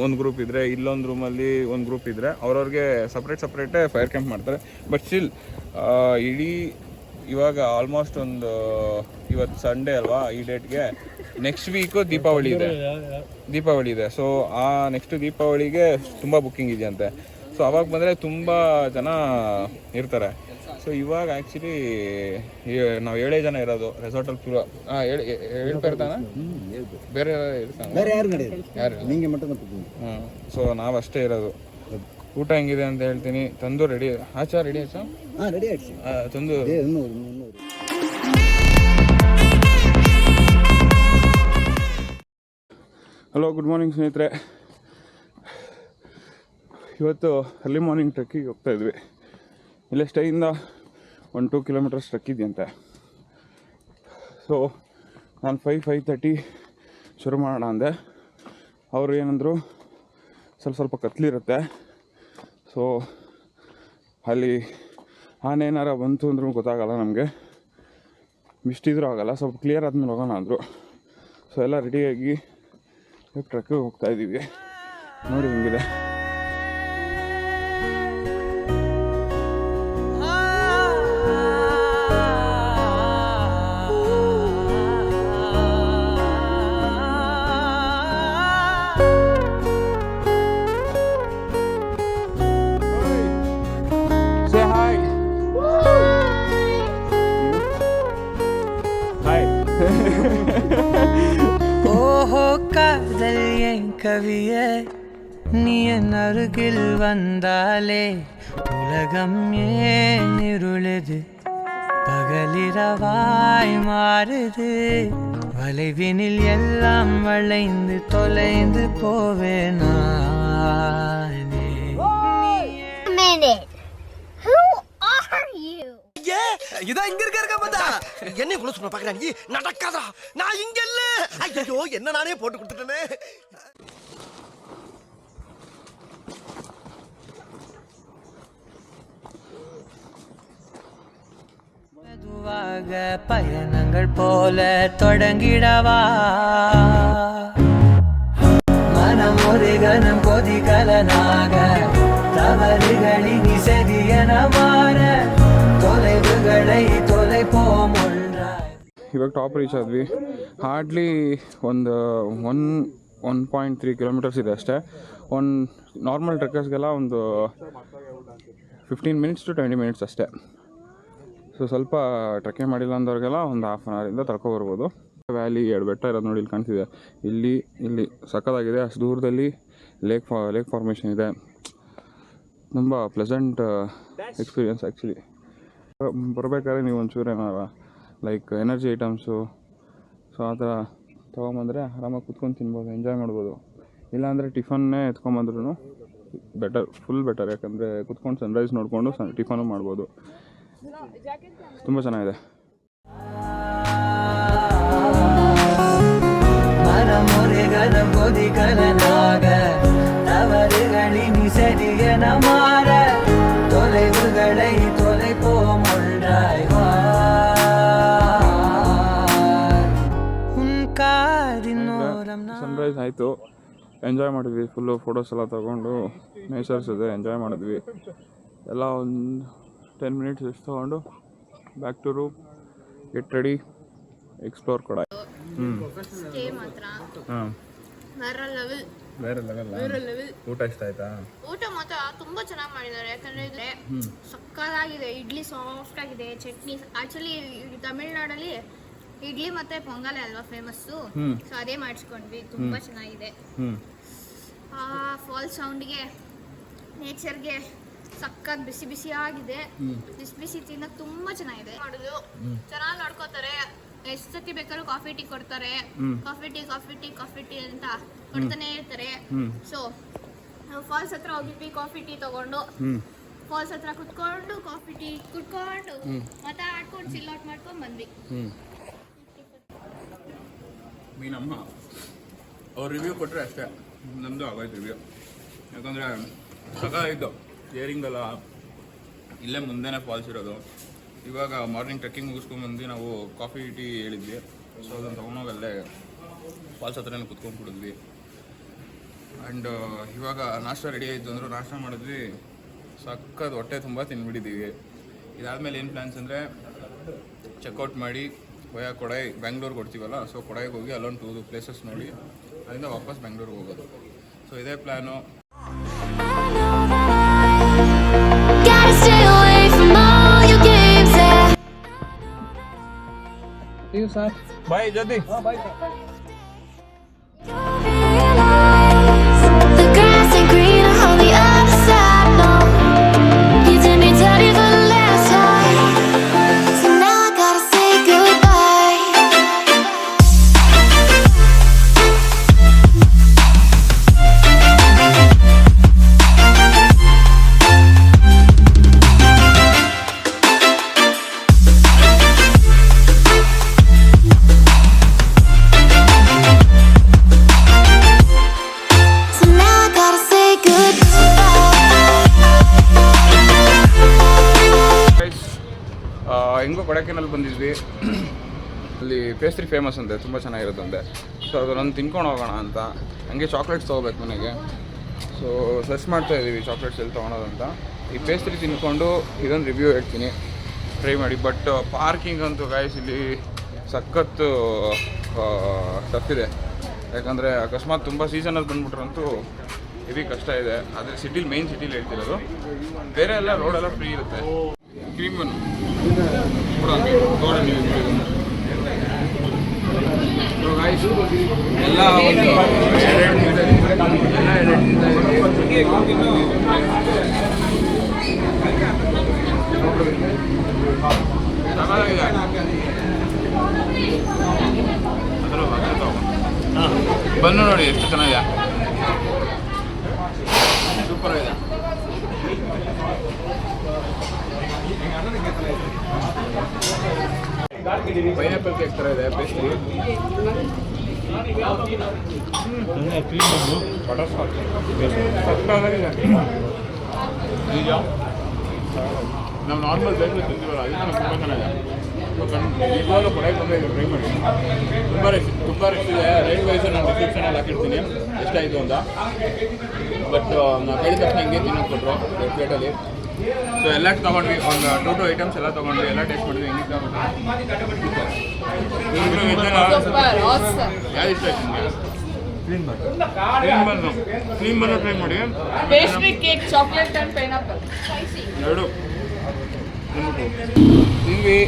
ಒಂದು ಗ್ರೂಪ್ ಇದ್ದರೆ, ಇಲ್ಲೊಂದು ರೂಮಲ್ಲಿ ಒಂದು ಗ್ರೂಪ್ ಇದ್ದರೆ ಅವ್ರವ್ರಿಗೆ ಸಪ್ರೇಟೇ ಫೈರ್ ಕ್ಯಾಂಪ್ ಮಾಡ್ತಾರೆ. ಬಟ್ ಸ್ಟಿಲ್ ಇಡೀ ಇವಾಗ ಆಲ್ಮೋಸ್ಟ್ ಒಂದು ಇವತ್ತು ಸಂಡೇ ಅಲ್ವಾ, ಈ ಡೇಟ್ಗೆ ನೆಕ್ಸ್ಟ್ ವೀಕು ದೀಪಾವಳಿ ಇದೆ. ಸೊ ಆ ನೆಕ್ಸ್ಟ್ ದೀಪಾವಳಿಗೆ ತುಂಬ ಬುಕ್ಕಿಂಗ್ ಇದೆಯಂತೆ. ಸೊ ಅವಾಗ ಬಂದರೆ ತುಂಬ ಜನ ಇರ್ತಾರೆ. ಸೊ ಇವಾಗ ಆ್ಯಕ್ಚುಲಿ ನಾವು 7 ಜನ ಇರೋದು ರೆಸಾರ್ಟಲ್ಲಿ ಪೂರ. ಹೇಳ್ತಾ ಇರ್ತಾನೆ ಬೇರೆ ಯಾರು ನಿಂಗೆ ಮಟ್ಟ ಮತ್ತೆ. ಸೊ ನಾವು ಅಷ್ಟೇ ಇರೋದು. ಊಟ ಹೆಂಗಿದೆ ಅಂತ ಹೇಳ್ತೀನಿ. ತಂದು ರೆಡಿ ಆಚಾ ರೆಡಿ ಆಚಾ ರೆಡಿ ಆಯ್ತು ತಂದು. ಹಲೋ, ಗುಡ್ ಮಾರ್ನಿಂಗ್ ಸ್ನೇಹಿತರೆ. ಇವತ್ತು ಅರ್ಲಿ ಮಾರ್ನಿಂಗ್ ಟ್ರೆಕ್ಕಿಗೆ ಹೋಗ್ತಾ ಇದ್ವಿ. ಇಲ್ಲೇ ಸ್ಟೇಯಿಂದ 1-2 ಕಿಲೋಮೀಟರ್ಸ್ ಟ್ರೆಕ್ ಇದೆಯಂತೆ. ಸೊ ನಾನು 5:30 ಶುರು ಮಾಡೋಣ ಅಂದೆ. ಅವರು ಏನಂದರು, ಸ್ವಲ್ಪ ಕತ್ಲಿರುತ್ತೆ, ಸೊ ಅಲ್ಲಿ ಆನೇನಾರ ಬಂತು ಅಂದ್ರೂ ಗೊತ್ತಾಗಲ್ಲ ನಮಗೆ, ಮಿಷ್ಟಿದ್ರೂ ಆಗಲ್ಲ, ಸ್ವಲ್ಪ ಕ್ಲಿಯರ್ ಆದ್ಮೇಲೆ ಹೋಗೋಣ ಅಂದರು. ಸೊ ಎಲ್ಲ ರೆಡಿಯಾಗಿ ಟ್ರೆಕ್ಕಿಗೆ ಹೋಗ್ತಾ ಇದ್ದೀವಿ. ನೋಡಿ ಹೆಂಗಿದೆ. ஓஹோ காதல் என் கவியே, நீ என் அருகில் வந்தாலே உலகம் ஏன் இருளுது, பகலிரவாய் மாறுது, வளைவினில் எல்லாம் வளைந்து தொலைந்து போவேனே. இதான் இங்க இருக்க பார்த்தா என்ன இவ்வளவு சொல்ல பாக்குறாங்க. நடக்காதா, நான் இங்க இல்ல. ஐயோ, என்ன நானே போட்டு கொடுத்துட்டேனே. மெதுவாக பயணங்கள் போல தொடங்கிடவா, மனம் ஒரு கணம் கொதிகலனாக, தவறுகளின் செதியன மாற, தொலைவுகளை தொலைப்போம் ஒன்றாய். ಇವಾಗ ಟಾಪ್ ರೀಚ್ ಆದ್ವಿ. ಹಾರ್ಡ್ಲಿ ಒಂದು 1.3 ಕಿಲೋಮೀಟರ್ಸ್ ಇದೆ ಅಷ್ಟೇ. ಒಂದು ನಾರ್ಮಲ್ ಟ್ರೆಕ್ಕರ್ಸ್ಗೆಲ್ಲ ಒಂದು 15 ಮಿನಿಟ್ಸ್ to 20 ಮಿನಿಟ್ಸ್ ಅಷ್ಟೇ. ಸೊ ಸ್ವಲ್ಪ ಟ್ರೆಕ್ಕಿಂಗ್ ಮಾಡಿಲ್ಲ ಅಂದವ್ರಿಗೆಲ್ಲ ಒಂದು ಹಾಫ್ ಆನ್ ಅವರಿಂದ ತಳ್ಕೊಬರ್ಬೋದು. ವ್ಯಾಲಿ 2 ಬೆಟ್ಟ ಇರೋದು ನೋಡಿ, ಇಲ್ಲಿ ಕಾಣ್ತಿದೆ. ಇಲ್ಲಿ ಸಕ್ಕತ್ತಾಗಿದೆ. ಅಷ್ಟು ದೂರದಲ್ಲಿ ಲೇಕ್ ಫಾರ್ಮೇಷನ್ ಇದೆ. ತುಂಬ ಪ್ಲೆಸೆಂಟ್ ಎಕ್ಸ್ಪೀರಿಯನ್ಸ್ ಆ್ಯಕ್ಚುಲಿ. ಬರಬೇಕಾದ್ರೆ ನೀವು ಒಂಚೂರು ಏನಾರ ಲೈಕ್ ಎನರ್ಜಿ ಐಟಮ್ಸು ಸೊ ಆ ಥರ ತೊಗೊಂಬಂದರೆ ಆರಾಮಾಗಿ ಕುತ್ಕೊಂಡು ತಿನ್ಬೋದು, ಎಂಜಾಯ್ ಮಾಡ್ಬೋದು. ಇಲ್ಲಾಂದರೆ ಟಿಫನ್ನೇ ಎತ್ಕೊಂಬಂದ್ರೂ ಫುಲ್ ಬೆಟರ್. ಯಾಕಂದರೆ ಕುತ್ಕೊಂಡು ಸನ್ರೈಸ್ ನೋಡಿಕೊಂಡು ಟಿಫನು ಮಾಡ್ಬೋದು. ತುಂಬ ಚೆನ್ನಾಗಿದೆ. தொலைவுகளை தொலைப்போம் ஒன்றாய் வா, ಸನ್ರೈಸ್ ಆಯಿತು, ಎಂಜಾಯ್ ಮಾಡಿದ್ವಿ. ಫುಲ್ಲು ಫೋಟೋಸ್ ಎಲ್ಲ ತೊಗೊಂಡು ನೇಚರ್ಸ್ ಇದೆ, ಎಂಜಾಯ್ ಮಾಡಿದ್ವಿ ಎಲ್ಲ. ಒಂದು 10 ಮಿನಿಟ್ಸ್ ಎಷ್ಟು ತೊಗೊಂಡು back to room, get ready, explore ಕೂಡ. ಸ್ಟೇ ಮಾತ್ರ ಹಾಂ, ಬೇರೆ ಲೆವೆಲ್. ಊಟ ಇಷ್ಟ ಆಯ್ತಾ? ಊಟ ಮಾತ್ರ ತುಂಬಾ ಚೆನ್ನಾಗಿ ಮಾಡಿದ್ದಾರೆ. ಯಾಕಂದ್ರೆ ಇದ್ರೆ ಸಕ್ಕತ್ತಾಗಿದೆ. ಇಡ್ಲಿ ಸಾಫ್ಟ್ ಆಗಿದೆ, ಚಟ್ನಿ ಆಕ್ಚುಲಿ ತಮಿಳ್ನಾಡಲ್ಲಿ ಇಡ್ಲಿ ಮತ್ತೆ ಪೊಂಗಲ್ ಅಲ್ವಾ ಫೇಮಸ್ಸು. ಸೊ ಅದೇ ಮಾಡಿಸ್ಕೊಂಡ್ವಿ, ತುಂಬಾ ಚೆನ್ನಾಗಿದೆ. ಆ ಫಾಲ್ ಸೌಂಡ್ಗೆ, ನೇಚರ್ಗೆ ಸಕ್ಕತ್ ಬಿಸಿ ಆಗಿದೆ. ಬಿಸಿ ತಿನ್ನಕ್ ತುಂಬಾ ಚೆನ್ನಾಗಿದೆ. ಮಾಡೋದು ಚೆನ್ನಾಗಿ ನೋಡ್ಕೋತಾರೆ. ಎಷ್ಟು ಸತಿ ಬೇಕಾದ್ರೂ ಕಾಫಿ ಟೀ ಕೊಡ್ತಾರೆ. ಕಾಫಿ ಟೀ ಅಂತ ಕೊಡ್ತಾನೆ ಇರ್ತಾರೆ. ಸೊ ಫಾಲ್ಸ್ ಹತ್ರ ಹೋಗಿದ್ವಿ, ಕಾಫಿ ಟೀ ತಗೊಂಡು ಫಾಲ್ಸ್ ಹತ್ರ ಕುತ್ಕೊಂಡು ಕಾಫಿ ಟೀ ಕುಡ್ಕೊಂಡು ಮಾತಾಡ್ಕೊಂಡು ಚಿಲ್ ಔಟ್ ಮಾಡ್ಕೊಂಡು ಬಂದ್ವಿ. ಮೀನಮ್ಮ ಅವ್ರು ರಿವ್ಯೂ ಕೊಟ್ಟರೆ ಅಷ್ಟೇ, ನಮ್ಮದು ಆಗೋಯ್ತು ರಿವ್ಯೂ. ಯಾಕಂದರೆ ಸಕಾಯಿದ್ದು ಏರಿಂಗಲ್ಲ ಇಲ್ಲೇ ಮುಂದೆನೇ ಫಾಲ್ಸ್ ಇರೋದು. ಇವಾಗ ಮಾರ್ನಿಂಗ್ ಟ್ರೆಕ್ಕಿಂಗ್ ಮುಗಿಸ್ಕೊಂಡ್ಬಂದು ನಾವು ಕಾಫಿ ಟೀ ಹೇಳಿದ್ವಿ. ಸೊ ಅದನ್ನು ತೊಗೊಂಡೋಗಿ ಅಲ್ಲೇ ಫಾಲ್ಸ್ ಹತ್ರನೇ ಕುತ್ಕೊಂಡ್ಬಿಡಿದ್ವಿ. ಆ್ಯಂಡ್ ಇವಾಗ ನಾಷ್ಟ ರೆಡಿ ಆಯಿತು ಅಂದರು, ನಾಷ್ಟ ಮಾಡಿದ್ವಿ. ಸಕ್ಕದ ಹೊಟ್ಟೆ ತುಂಬ ತಿಂದ್ಬಿಟ್ಟಿದ್ದೀವಿ. ಇದಾದಮೇಲೆ ಏನು ಪ್ಲ್ಯಾನ್ಸ್ ಅಂದರೆ ಚೆಕ್ಔಟ್ ಮಾಡಿ ಕೊಡೈ ಬ್ಯಾಂಗ್ಳೂರ್ಗೆ ಕೊಡ್ತೀವಲ್ಲ, ಸೊ ಕೊಡೈಗೆ ಹೋಗಿ ಅಲ್ಲೊಂದು 2 ಪ್ಲೇಸಸ್ ನೋಡಿ ಅಲ್ಲಿಂದ ವಾಪಸ್ ಬೆಂಗಳೂರಿಗೆ ಹೋಗೋದು. ಸೊ ಇದೇ ಪ್ಲ್ಯಾನು. ಬಾಯ್ ಜಲ್ದಿ. ಹೆಂಗೋ ಕೊಡೈಕೆನಲ್ಲಿ ಬಂದಿದ್ವಿ. ಅಲ್ಲಿ ಪೇಸ್ಟ್ರಿ ಫೇಮಸ್ ಅಂತೆ, ತುಂಬ ಚೆನ್ನಾಗಿರುತ್ತಂತೆ. ಸೊ ಅದನ್ನೊಂದು ತಿನ್ಕೊಂಡು ಹೋಗೋಣ ಅಂತ. ಹಂಗೆ ಚಾಕ್ಲೇಟ್ಸ್ ತೊಗೋಬೇಕು ಮನೆಗೆ. ಸೊ ಸರ್ಚ್ ಮಾಡ್ತಾಯಿದ್ದೀವಿ ಚಾಕ್ಲೇಟ್ಸ್ ಎಲ್ಲಿ ತೊಗೊಳೋದಂತ. ಈ ಪೇಸ್ಟ್ರಿ ತಿನ್ಕೊಂಡು ಇದೊಂದು ರಿವ್ಯೂ ಹೇಳ್ತೀನಿ, ಟ್ರೈ ಮಾಡಿ. ಬಟ್ ಪಾರ್ಕಿಂಗ್ ಅಂತೂ ಗಾಯ್ಸ್ ಇಲ್ಲಿ ಸಖತ್ತು ಟಫ್ ಇದೆ. ಯಾಕಂದರೆ ಅಕಸ್ಮಾತ್ ತುಂಬ ಸೀಸನಲ್ಲಿ ಬಂದ್ಬಿಟ್ರಂತೂ ಹೆವಿ ಕಷ್ಟ ಇದೆ. ಆದರೆ ಸಿಟಿಲಿ ಮೇನ್ ಸಿಟಿಲಿ ಹೇಳ್ತಿರೋದು, ಬೇರೆ ಎಲ್ಲ ರೋಡೆಲ್ಲ ಫ್ರೀ ಇರುತ್ತೆ. ಕ್ರೀಮ್ ಬನ್ನು ಎಲ್ಲ ಒಂದು ಬನ್ನು ನೋಡಿ ಎಷ್ಟು ಚೆನ್ನಾಗಿದೆ, ಸೂಪರ್ ಆಗಿದೆ. ಪೈನಾಪಲ್ ಕೇಕ್ ಥರ ಇದೆ ಪೇಸ್ಟ್ರಿ. ಬಟರ್ ಸ್ಕಾಚ್ ನಿಜ. ನಾವು ನಾರ್ಮಲ್ ಬೇಸ್ಲಿ ತಿಂತೀವಲ್ಲ, ಅದಕ್ಕೆ ತುಂಬ ಚೆನ್ನಾಗಿದೆ. ನಿಜವಾಗ್ಲೂ ಕೊಡೈಗೆ ಬಂದರೆ ಇದು ಟ್ರೈ ಮಾಡಿ. ತುಂಬ ರೆಸ್ಟ್ ಇದೆ. ರೇಟ್ ವೈಸ್ ನಾನು ಡಿಸ್ಕ್ರಿಪ್ಷನಲ್ಲಿ ಹಾಕಿರ್ತೀನಿ ಎಷ್ಟಾಯಿತು ಅಂತ. ಬಟ್ ನಾವು ಹೇಳಿದ ತಕ್ಷಣ ಹಿಂಗೆ ತಿನ್ನೋದು ಕೊಟ್ಟರು 2 ಪ್ಲೇಟಲ್ಲಿ. ಸೊ ಎಲ್ಲ ತೊಗೊಂಡ್ವಿ, ಒಂದು 2 ಐಟಮ್ಸ್ ಎಲ್ಲ ತೊಗೊಂಡ್ವಿ, ಎಲ್ಲ ಟೇಸ್ಟ್ ಮಾಡಿದ್ವಿ. ಹೆಂಗೆ ತೊಗೊಂಡ್ವಿ ಯಾವ್ದು ಇಷ್ಟ ಆಯ್ತು ನಿಮಗೆ? ಕ್ರೀಮ್ ಬನ್ನು ಟ್ರೈ ಮಾಡಿ. Pastry cake, chocolate and pineapple ಎರಡು ತಿಂದ್ವಿ,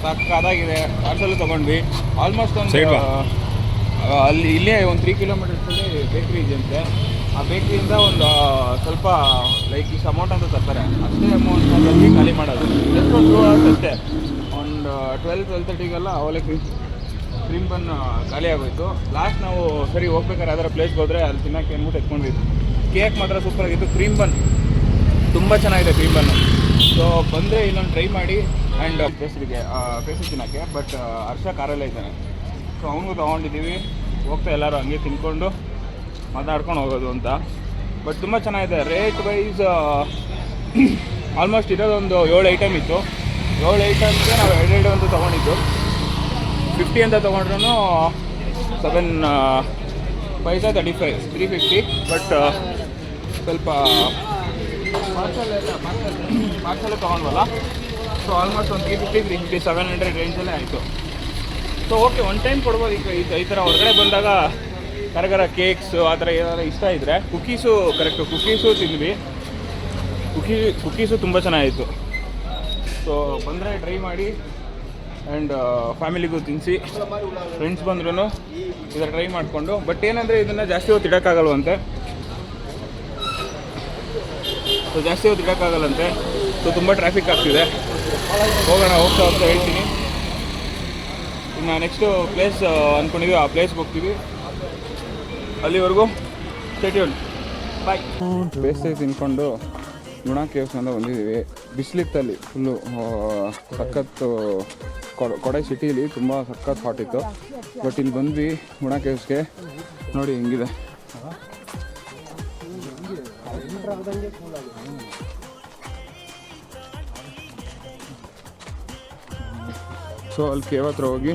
ಸಕ್ಕದಾಗಿದೆ. ಪಾರ್ಸಲ್ ತೊಗೊಂಡ್ವಿ. ಆಲ್ಮೋಸ್ಟ್ ಒಂದು ಅಲ್ಲಿ ಇಲ್ಲೇ ಒಂದು 3 ಕಿಲೋಮೀಟರ್ಸಲ್ಲಿ ಬೇಕ್ರಿ ಇದೆಯಂತೆ. ಆ ಬೇಕ್ರಿಯಿಂದ ಒಂದು ಸ್ವಲ್ಪ ಲೈಕ್ ಇಷ್ಟು ಅಮೌಂಟ್ ಅಂತ ತರ್ತಾರೆ. ಅಷ್ಟೇ ಅಮೌಂಟಲ್ಲಿ ಖಾಲಿ ಮಾಡೋದು. ಜಸ್ಟ್ ಒಂದು 2 hours ಅಷ್ಟೇ. ಒಂದು 12-12:30ಗೆಲ್ಲ ಅವಲೇ ಕ್ರೀಮ್ ಬನ್ ಖಾಲಿ ಆಗೋಯಿತು. ಲಾಸ್ಟ್ ನಾವು ಸರಿ ಹೋಗ್ಬೇಕಾದ್ರೆ ಯಾವ್ದಾರ ಪ್ಲೇಸ್ಗೆ ಹೋದರೆ ಅಲ್ಲಿ ತಿನ್ನೋಕ್ಕೆ ಅಂದ್ಬಿಟ್ಟು ಎತ್ಕೊಂಡ್ವಿ. ಕೇಕ್ ಮಾತ್ರ ಸೂಪರ್ ಆಗಿತ್ತು. ಕ್ರೀಮ್ ಬನ್ ತುಂಬ ಚೆನ್ನಾಗಿದೆ ಕ್ರೀಮ್ ಬನ್ನು. ಸೊ ಬಂದರೆ ಇಲ್ಲೊಂದು ಟ್ರೈ ಮಾಡಿ. ಆ್ಯಂಡ್ ಪೇಸ್ಟ್ರಿ ತಿನ್ನೋಕ್ಕೆ. ಬಟ್ ಹರ್ಷ ಕಾರಲ್ಲೇ ಇದ್ದಾನೆ, ಸೊ ಅವನಿಗೂ ತೊಗೊಂಡಿದ್ದೀವಿ. ಹೋಗ್ತಾ ಎಲ್ಲರೂ ಹಂಗೆ ತಿನ್ಕೊಂಡು ಮಾತಾಡ್ಕೊಂಡು ಹೋಗೋದು ಅಂತ. ಬಟ್ ತುಂಬ ಚೆನ್ನಾಗಿದೆ. ರೇಟ್ ವೈಸ್ ಆಲ್ಮೋಸ್ಟ್ ಇರೋದೊಂದು 7 ಐಟಮ್ ಇತ್ತು. 7 ಐಟಮ್ಗೆ ನಾವು 2 ಅಂತ ತೊಗೊಂಡಿದ್ದು. 50 ಅಂತ ತೊಗೊಂಡ್ರೂ 7 ಪೈಸಾ 35, 350. ಬಟ್ ಸ್ವಲ್ಪ ಪಾರ್ಸಲ್ ತೊಗೊಂಡ್ವಲ್ಲ, ಸೊ ಆಲ್ಮೋಸ್ಟ್ ಒಂದು 350, 700 ರೇಂಜಲ್ಲೇ ಆಯಿತು. ಸೊ ಓಕೆ, ಒನ್ ಟೈಮ್ ಕೊಡ್ಬೋದು. ಈಗ ಈ ಥರ ಹೊರಗಡೆ ಬಂದಾಗ ಕರಗರ ಕೇಕ್ಸ್ ಆ ಥರ ಏನಾದ್ರು ಇಷ್ಟ ಇದ್ದರೆ. ಕುಕ್ಕೀಸು ಕರೆಕ್ಟು, ಕುಕ್ಕೀಸು ತಿಂದ್ವಿ. ಕುಕ್ಕೀಸು ತುಂಬ ಚೆನ್ನಾಗಿತ್ತು. ಸೊ ಬಂದರೆ ಟ್ರೈ ಮಾಡಿ. ಆ್ಯಂಡ್ ಫ್ಯಾಮಿಲಿಗೂ ತಿನ್ನಿಸಿ. ಫ್ರೆಂಡ್ಸ್ ಬಂದ್ರೂ ಇದನ್ನು ಟ್ರೈ ಮಾಡಿಕೊಂಡು. ಬಟ್ ಏನಂದರೆ ಇದನ್ನು ಜಾಸ್ತಿ ಹೊತ್ತು ಇಡೋಕ್ಕಾಗಲ್ವಂತೆ. ಸೊ ಜಾಸ್ತಿ ಹೊತ್ತು ಇಡೋಕ್ಕಾಗಲ್ಲಂತೆ. ಸೊ ತುಂಬ ಟ್ರಾಫಿಕ್ ಆಗ್ತಿದೆ. ಹೋಗೋಣ, ಹೋಗ್ತಾ ಹೇಳ್ತೀನಿ. ಇನ್ನು ನೆಕ್ಸ್ಟು ಪ್ಲೇಸ್ ಅಂದ್ಕೊಂಡಿದ್ದೀವಿ, ಆ ಪ್ಲೇಸ್ಗೆ ಹೋಗ್ತೀವಿ. ಅಲ್ಲಿವರೆಗೂ ಸ್ಟೇ ಟ್ಯೂನ್ಡ್. ಬಾಯ್. ಬೇಸ್ತೆ ತಿನ್ಕೊಂಡು ಗುಣ ಕೇವ್ಸ್ ಅಂತ ಬಂದಿದ್ದೀವಿ. ಬಿಸಿಲಿತ್ತಲ್ಲಿ ಫುಲ್ಲು ಸಖತ್ತು. ಕೊಡೈ ಸಿಟೀಲಿ ತುಂಬ ಸಖತ್ ಹಾಟ್ ಇತ್ತು. ಬಟ್ ಇಲ್ಲಿ ಬಂದ್ವಿ ಗುಣ ಕೇವ್ಸ್ಗೆ. ನೋಡಿ ಹೆಂಗಿದೆ. ಸೊ ಅಲ್ಲಿ ಕೇವ್ ಹತ್ರ ಹೋಗಿ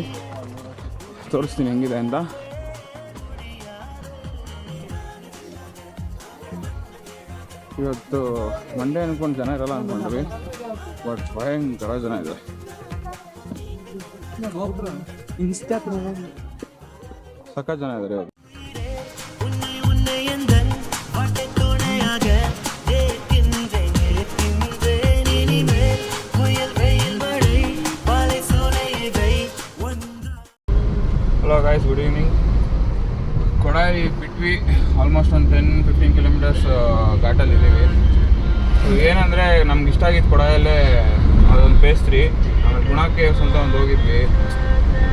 ತೋರಿಸ್ತೀನಿ ಹೆಂಗಿದೆ ಅಂತ. ಇವತ್ತು ಮಂಡೇ ಅನ್ಕೊಂಡು ಜನ ಇರಲ್ಲ ಅಂದ್ಕೊಂಡ್ವಿ, ಬಟ್ ಭಯಂಕರ ಜನ ಇದೆ. ಸಖತ್ ಜನ ಇದ್ದಾರೆ ಇವತ್ತು. Hello guys, good evening. Kodai ಬಿಟ್ವಿ, ಆಲ್ಮೋಸ್ಟ್ ಒಂದು 10-15 ಕಿಲೋಮೀಟರ್ಸ್ ಘಾಟಲ್ಲಿದ್ದೀವಿ. ಸೊ ಏನಂದರೆ ನಮ್ಗೆ ಇಷ್ಟ ಆಗಿದ್ದು ಕೊಡಾಯಲ್ಲೇ ಅದೊಂದು ಪೇಸ್ಟ್ರಿ, ಆಮೇಲೆ ಗುಣಾ ಕೇವ್ಸ್ ಅಂತ ಒಂದು ಹೋಗಿದ್ವಿ,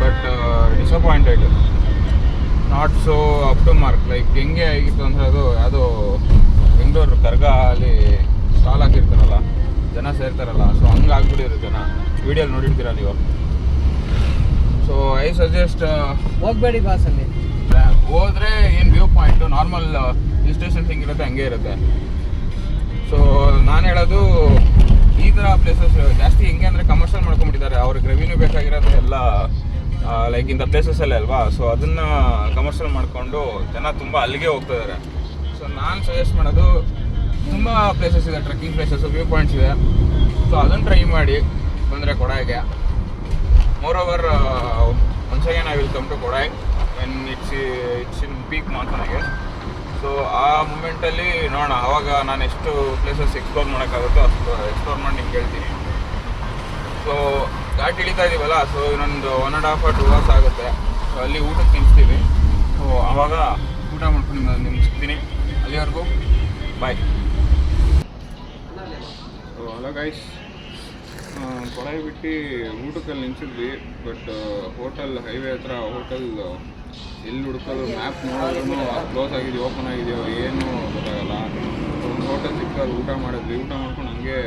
but disappointed, not so up to mark. Like ಹೆಂಗೆ ಆಗಿತ್ತು ಅಂದರೆ ಅದು ಯಾವುದೋ ಬೆಂಗಳೂರು ಕರ್ಗ ಅಲ್ಲಿ ಸ್ಟಾಲ್ ಹಾಕಿರ್ತಾರಲ್ಲ, ಜನ ಸೇರ್ತಾರಲ್ಲ, ಸೊ ಹಂಗೆ ಆಗ್ಬಿಟ್ಟಿರೋ ಜನ. ವೀಡಿಯೋಲಿ ನೋಡಿರ್ತೀರ ನೀವು. ಸೊ ಐ ಸಜೆಸ್ಟ್ ಹೋಗ್ಬೇಡಿ ಬಾಸಲ್ಲಿ. ಹೋದರೆ ಏನು view point normal hill stations ಹೆಂಗಿರುತ್ತೆ ಹಂಗೆ ಇರುತ್ತೆ. ಸೊ ನಾನು ಹೇಳೋದು ಈ ಥರ ಪ್ಲೇಸಸ್ ಜಾಸ್ತಿ ಹೆಂಗೆ ಅಂದರೆ ಕಮರ್ಷಿಯಲ್ ಮಾಡ್ಕೊಂಡ್ಬಿಟ್ಟಿದ್ದಾರೆ. ಅವ್ರಿಗೆ ರೆವಿನ್ಯೂ ಬೇಕಾಗಿರೋದು ಎಲ್ಲ ಲೈಕ್ ಇಂಥ ಪ್ಲೇಸಸ್ಸಲ್ಲೇ ಅಲ್ವಾ. ಸೊ ಅದನ್ನು ಕಮರ್ಷಿಯಲ್ ಮಾಡಿಕೊಂಡು ಜನ ತುಂಬ ಅಲ್ಲಿಗೆ ಹೋಗ್ತಿದ್ದಾರೆ. ಸೊ ನಾನು ಸಜೆಸ್ಟ್ ಮಾಡೋದು ತುಂಬ ಪ್ಲೇಸಸ್ ಇದೆ, ಟ್ರೆಕ್ಕಿಂಗ್ ಪ್ಲೇಸಸ್ಸು, ವ್ಯೂ ಪಾಯಿಂಟ್ಸ್ ಇದೆ. ಸೊ ಅದನ್ನು ಟ್ರೈ ಮಾಡಿ ಬಂದರೆ ಕೊಡಾಯಿಗೆ. Moreover once again I will come to Kodai when it's in peak ಮಾನ್ಸೂನಿಗೆ. ಸೊ ಆ ಮೂಮೆಂಟಲ್ಲಿ ನೋಡೋಣ, ಆವಾಗ ನಾನು ಎಷ್ಟು ಪ್ಲೇಸಸ್ ಎಕ್ಸ್ಪ್ಲೋರ್ ಮಾಡೋಕ್ಕಾಗುತ್ತೋ ಅಷ್ಟು ಎಕ್ಸ್ಪ್ಲೋರ್ ಮಾಡಿ ನಿಮ್ಗೆ ಹೇಳ್ತೀನಿ. ಸೊ ಘಾಟ್ ಇಳಿತಾ ಇದ್ದೀವಲ್ಲ, ಸೊ ಇನ್ನೊಂದು 1.5 or 2 hours ಆಗುತ್ತೆ. ಸೊ ಅಲ್ಲಿ ಊಟಕ್ಕೆ ತಿನ್ನಿಸ್ತೀವಿ. ಸೊ ಆವಾಗ ಊಟ ಮಾಡ್ಕೊಂಡು ನಿಮ್ಗೆ ಸಿಗ್ತೀನಿ. ಅಲ್ಲಿವರೆಗೂ ಬಾಯ್. ಸೊ ಹಲೋ ಗೈಸ್, ಕೊಡಾಯಿ ಬಿಟ್ಟು ಊಟಕ್ಕಲ್ಲಿ ನಿಲ್ಸಿದ್ವಿ, ಬಟ್ ಹೋಟೆಲ್ ಹೈವೇ ಹತ್ರ ಹೋಟೆಲ್ ಎಲ್ಲಿ ಹುಡ್ಕೋದು ಮ್ಯಾಪ್ ನೋಡಿದ್ರೂ ಕ್ಲೋಸ್ ಆಗಿದೆಯೋ ಓಪನ್ ಆಗಿದೆಯೋ ಏನೂ ಗೊತ್ತಾಗಲ್ಲ. ಒಂದು ಹೋಟೆಲ್ ಸಿಕ್ಕಾಗ ಊಟ ಮಾಡಿದ್ವಿ. ಊಟ ಮಾಡ್ಕೊಂಡು ಹಂಗೆ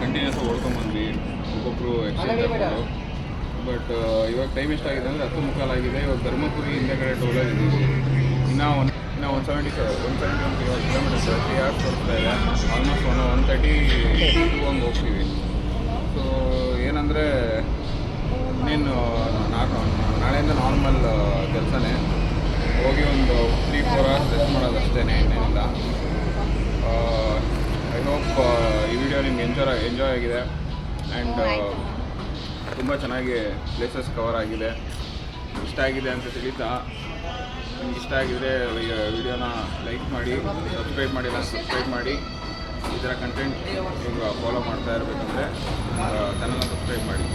ಕಂಟಿನ್ಯೂಸ್ ಓಡ್ಕೊಂಬಂದ್ವಿ, ಒಬ್ಬೊಬ್ಬರು ಎಕ್ಸ್ಚೇಂಜ್ ಆಗ್ಬೋದು. ಬಟ್ ಇವಾಗ ಟೈಮ್ ಎಷ್ಟಾಗಿದೆ ಅಂದರೆ 10:15 ಆಗಿದೆ. ಇವಾಗ ಧರ್ಮಪುರಿ ಹಿಂದೆ ಕಡೆ ಟೋಲಲ್ಲಿದ್ದೀವಿ. ಇನ್ನೂ 171 ಕಿಲೋಮೀಟರ್ಸ್ 3 hours ತೋರಿಸ್ತಾ ಇದೆ. ಆಲ್ಮೋಸ್ಟ್ 1:30 ಹಂಗೆ ಹೋಗ್ತೀವಿ. ಸೊ ಏನಂದರೆ ಇನ್ನೇನು ನಾಳೆಯಿಂದ ನಾರ್ಮಲ್ ಕೆಲಸನೇ, ಹೋಗಿ ಒಂದು 3-4 hours ರೆಸ್ಟ್ ಮಾಡೋದು ಅಷ್ಟೇ, ಇನ್ನೇನಿಲ್ಲ. ಐ ಹೋಪ್ ಈ ವಿಡಿಯೋ ನಿಮ್ಗೆ ಎಂಜಾಯ್ ಆಗಿದೆ ಆ್ಯಂಡ್ ತುಂಬ ಚೆನ್ನಾಗಿ ಪ್ಲೇಸಸ್ ಕವರ್ ಆಗಿದೆ. ಇಷ್ಟ ಆಗಿದೆ ಅಂತ ತಿಳಿತಾ, ನಿಮ್ಗೆ ಇಷ್ಟ ಆಗಿದರೆ ವಿಡಿಯೋನ ಲೈಕ್ ಮಾಡಿ, ಸಬ್ಸ್ಕ್ರೈಬ್ ಮಾಡಿಲ್ಲ ಸಬ್ಸ್ಕ್ರೈಬ್ ಮಾಡಿ. ಈ ಥರ ಕಂಟೆಂಟ್ ಈಗ ಫಾಲೋ ಮಾಡ್ತಾ ಇರಬೇಕಂದ್ರೆ ಚಾನಲ್ನ ಸಬ್ಸ್ಕ್ರೈಬ್ ಮಾಡಿ.